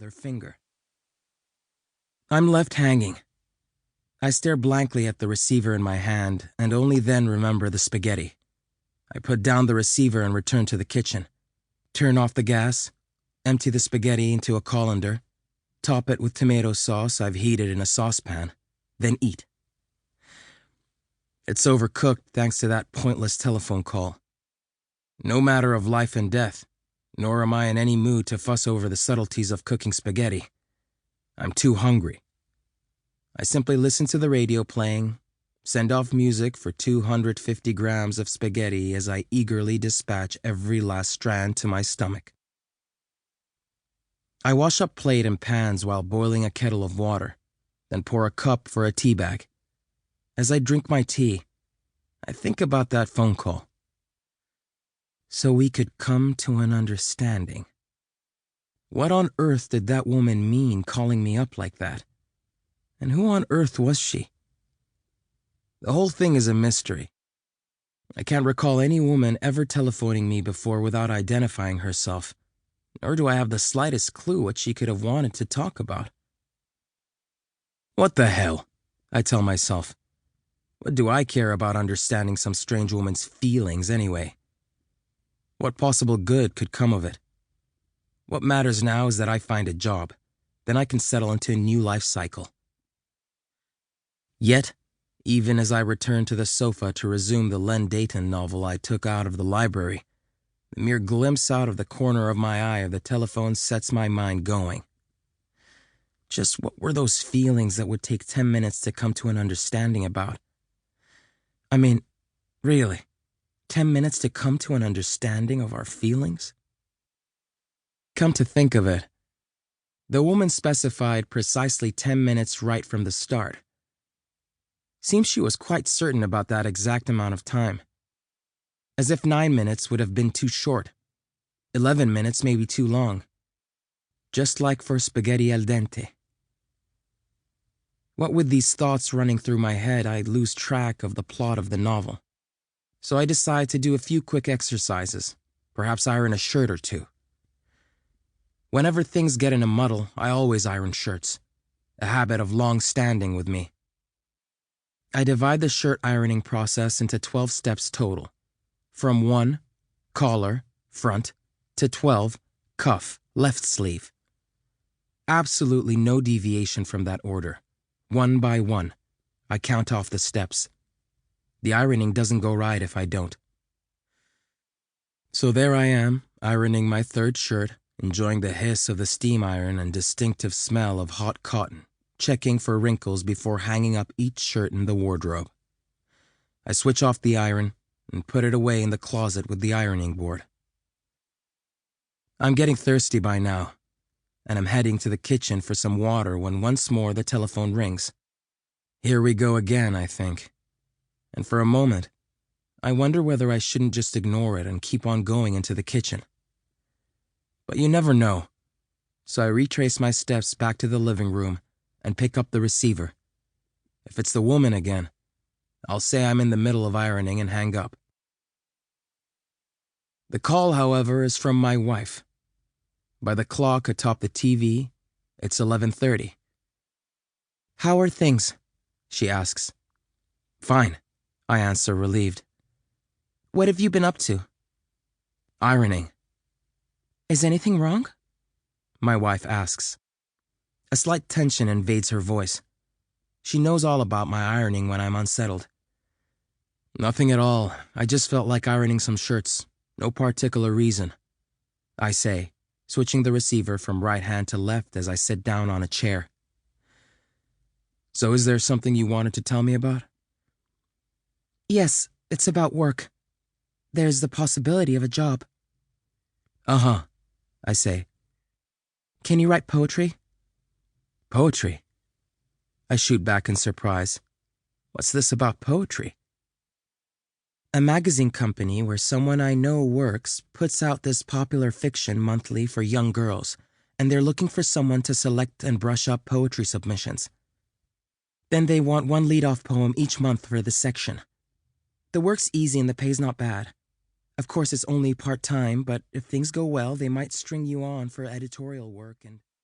her finger. I'm left hanging. I stare blankly at the receiver in my hand and only then remember the spaghetti. I put down the receiver and return to the kitchen. Turn off the gas, empty the spaghetti into a colander, top it with tomato sauce I've heated in a saucepan, then eat. It's overcooked thanks to that pointless telephone call. No matter of life and death, nor am I in any mood to fuss over the subtleties of cooking spaghetti. I'm too hungry. I simply listen to the radio playing, send off music for 250 grams of spaghetti as I eagerly dispatch every last strand to my stomach. I wash up plate and pans while boiling a kettle of water, then pour a cup for a tea bag. As I drink my tea, I think about that phone call. So we could come to an understanding. What on earth did that woman mean calling me up like that? And who on earth was she? The whole thing is a mystery. I can't recall any woman ever telephoning me before without identifying herself, nor do I have the slightest clue what she could have wanted to talk about. What the hell? I tell myself. What do I care about understanding some strange woman's feelings anyway? What possible good could come of it? What matters now is that I find a job. Then I can settle into a new life cycle. Yet, even as I return to the sofa to resume the Len Dayton novel I took out of the library, the mere glimpse out of the corner of my eye of the telephone sets my mind going. Just what were those feelings that would take 10 minutes to come to an understanding about? I mean, really, 10 minutes to come to an understanding of our feelings? Come to think of it, the woman specified precisely 10 minutes right from the start. Seems she was quite certain about that exact amount of time. As if 9 minutes would have been too short. 11 minutes may be too long. Just like for spaghetti al dente. What with these thoughts running through my head, I lose track of the plot of the novel. So I decide to do a few quick exercises, perhaps iron a shirt or two. Whenever things get in a muddle, I always iron shirts, a habit of long standing with me. I divide the shirt ironing process into 12 steps total, from 1, collar, front, to 12, cuff, left sleeve. Absolutely no deviation from that order. One by one, I count off the steps. The ironing doesn't go right if I don't. So there I am, ironing my third shirt, enjoying the hiss of the steam iron and distinctive smell of hot cotton, checking for wrinkles before hanging up each shirt in the wardrobe. I switch off the iron and put it away in the closet with the ironing board. I'm getting thirsty by now, and I'm heading to the kitchen for some water when once more the telephone rings. Here we go again, I think. And for a moment, I wonder whether I shouldn't just ignore it and keep on going into the kitchen. But you never know, so I retrace my steps back to the living room and pick up the receiver. If it's the woman again, I'll say I'm in the middle of ironing and hang up. The call, however, is from my wife. By the clock atop the TV, it's 11:30. "How are things?" she asks. "Fine," I answer, relieved. "What have you been up to?" "Ironing." "Is anything wrong?" my wife asks. A slight tension invades her voice. She knows all about my ironing when I'm unsettled. "Nothing at all. I just felt like ironing some shirts. No particular reason," I say, switching the receiver from right hand to left as I sit down on a chair. "So is there something you wanted to tell me about?" "Yes, it's about work. There's the possibility of a job." "Uh-huh," I say. "Can you write poetry?" "Poetry?" I shoot back in surprise. What's this about poetry? A magazine company where someone I know works puts out this popular fiction monthly for young girls, and they're looking for someone to select and brush up poetry submissions. Then they want one lead-off poem each month for the section. The work's easy and the pay's not bad. Of course, it's only part-time, but if things go well, they might string you on for editorial work and...